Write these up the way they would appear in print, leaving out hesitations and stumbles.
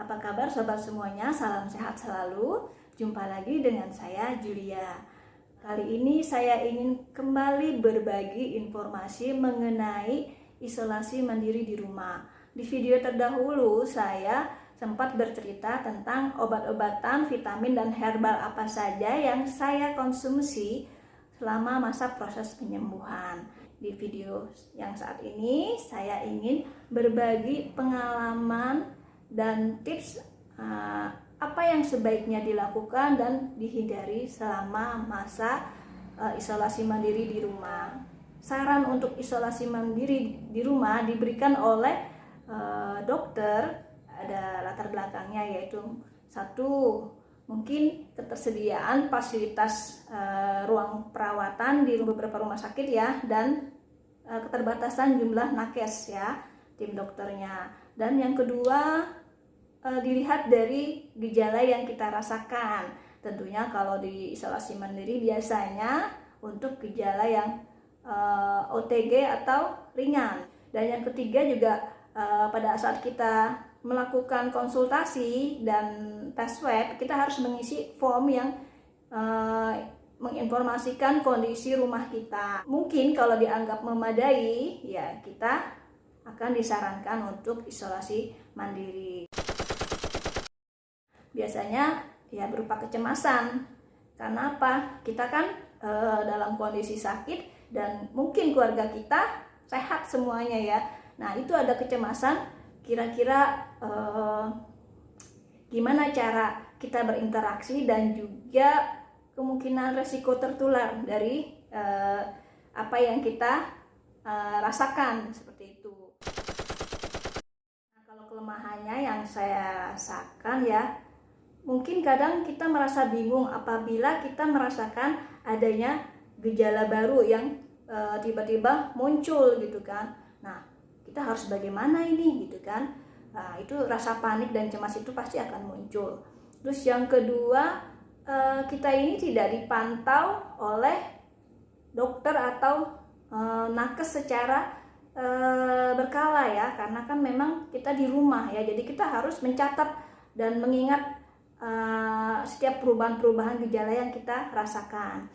Apa kabar sobat semuanya? Salam sehat selalu. Jumpa lagi dengan saya Julia. Kali ini saya ingin kembali berbagi informasi mengenai isolasi mandiri di rumah. Di video terdahulu saya sempat bercerita tentang obat-obatan, vitamin dan herbal apa saja yang saya konsumsi selama masa proses penyembuhan. Di video yang saat ini saya ingin berbagi pengalaman dan tips apa yang sebaiknya dilakukan dan dihindari selama masa isolasi mandiri di rumah. Saran untuk isolasi mandiri di rumah diberikan oleh dokter. Ada latar belakangnya, yaitu satu, mungkin ketersediaan fasilitas ruang perawatan di beberapa rumah sakit ya, dan keterbatasan jumlah nakes ya, tim dokternya. Dan yang kedua, dilihat dari gejala yang kita rasakan. Tentunya kalau di isolasi mandiri biasanya untuk gejala yang OTG atau ringan. Dan yang ketiga juga pada saat kita melakukan konsultasi dan tes swab, kita harus mengisi form yang menginformasikan kondisi rumah kita. Mungkin kalau dianggap memadai, ya kita akan disarankan untuk isolasi mandiri. Biasanya ya berupa kecemasan. Karena apa? Kita kan dalam kondisi sakit dan mungkin keluarga kita sehat semuanya ya. Nah, itu ada kecemasan, kira-kira gimana cara kita berinteraksi dan juga kemungkinan resiko tertular dari apa yang kita rasakan, seperti itu. Nah, kalau kelemahannya yang saya rasakan ya, mungkin kadang kita merasa bingung apabila kita merasakan adanya gejala baru yang tiba-tiba muncul gitu kan. Nah, kita harus bagaimana ini gitu kan. Nah, itu rasa panik dan cemas itu pasti akan muncul. Terus yang kedua, kita ini tidak dipantau oleh dokter atau nakes secara berkala ya, karena kan memang kita di rumah ya, jadi kita harus mencatat dan mengingat setiap perubahan-perubahan gejala yang kita rasakan.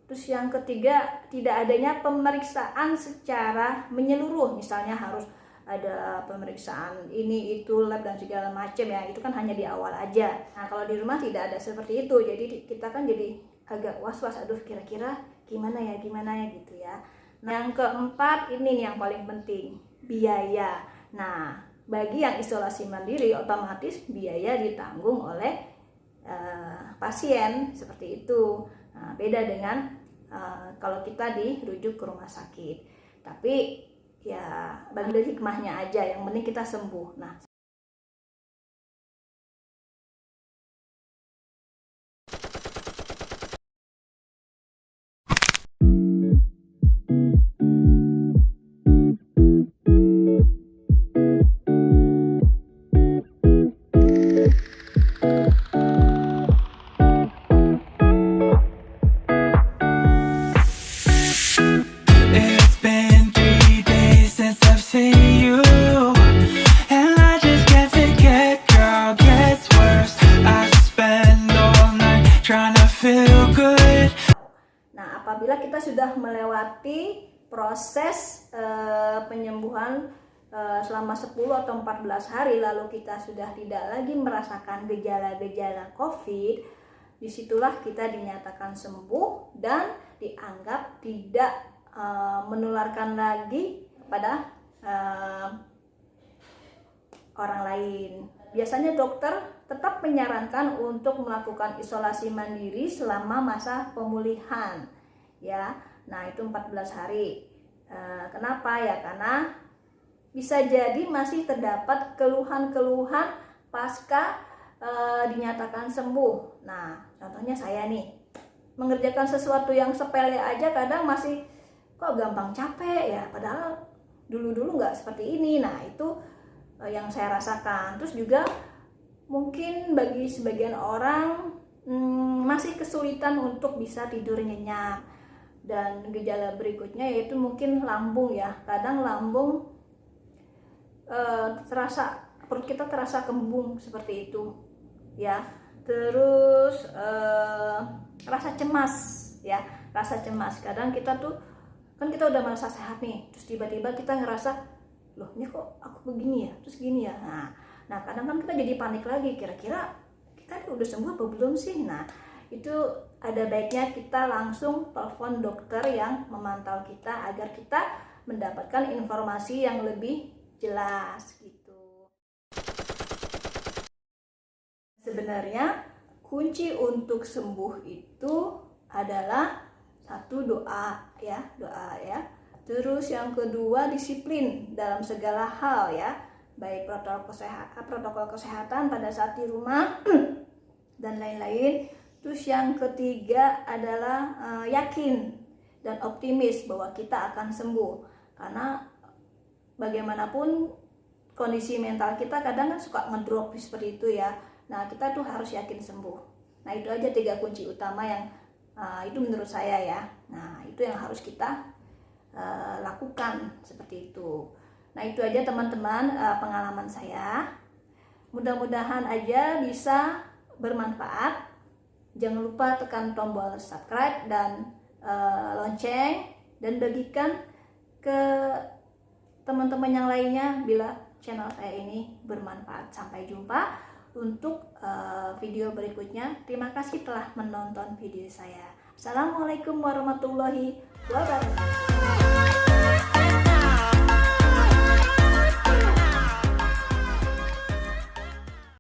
Terus yang ketiga, tidak adanya pemeriksaan secara menyeluruh, misalnya harus ada pemeriksaan ini itu lab dan segala macam ya, itu kan hanya di awal aja. Nah, kalau di rumah tidak ada seperti itu, jadi kita kan jadi agak was-was, aduh kira-kira gimana ya gitu ya. Nah, yang keempat ini nih yang paling penting, biaya. Nah, bagi yang isolasi mandiri otomatis biaya ditanggung oleh pasien, seperti itu. Nah, beda dengan kalau kita dirujuk ke rumah sakit. Tapi ya bagi hikmahnya aja, yang penting kita sembuh. Nah, apabila kita sudah melewati proses penyembuhan selama 10 atau 14 hari, lalu kita sudah tidak lagi merasakan gejala-gejala COVID, disitulah kita dinyatakan sembuh dan dianggap tidak menularkan lagi kepada orang lain. Biasanya dokter tetap menyarankan untuk melakukan isolasi mandiri selama masa pemulihan ya. Nah, itu 14 hari. Kenapa ya? Karena bisa jadi masih terdapat keluhan-keluhan pasca dinyatakan sembuh. Nah, contohnya saya nih, mengerjakan sesuatu yang sepele aja kadang masih kok gampang capek ya, padahal dulu-dulu nggak seperti ini. Nah, itu yang saya rasakan. Terus juga mungkin bagi sebagian orang masih kesulitan untuk bisa tidur nyenyak. Dan gejala berikutnya yaitu mungkin lambung ya. Kadang lambung terasa perut kita terasa kembung seperti itu ya. Terus rasa cemas ya, rasa cemas. Kadang kita tuh kan kita udah merasa sehat nih, terus tiba-tiba kita ngerasa, loh ini kok aku begini ya, terus gini ya. Nah kadang kan kita jadi panik lagi, kira-kira kita udah sembuh apa belum sih. Nah itu ada baiknya kita langsung telepon dokter yang memantau kita agar kita mendapatkan informasi yang lebih jelas gitu. Sebenarnya kunci untuk sembuh itu adalah satu, doa ya. Terus yang kedua, disiplin dalam segala hal ya, baik protokol kesehatan pada saat di rumah dan lain-lain. Terus yang ketiga adalah yakin dan optimis bahwa kita akan sembuh, karena bagaimanapun kondisi mental kita kadang kan suka ngedrop seperti itu ya. Nah kita tuh harus yakin sembuh. Nah itu aja 3 kunci utama yang itu menurut saya ya. Nah itu yang harus kita lakukan seperti itu. Nah itu aja teman-teman pengalaman saya. Mudah-mudahan aja bisa bermanfaat. Jangan lupa tekan tombol subscribe dan lonceng, dan bagikan ke teman-teman yang lainnya bila channel saya ini bermanfaat. Sampai jumpa untuk video berikutnya. Terima kasih telah menonton video saya. Assalamualaikum warahmatullahi wabarakatuh.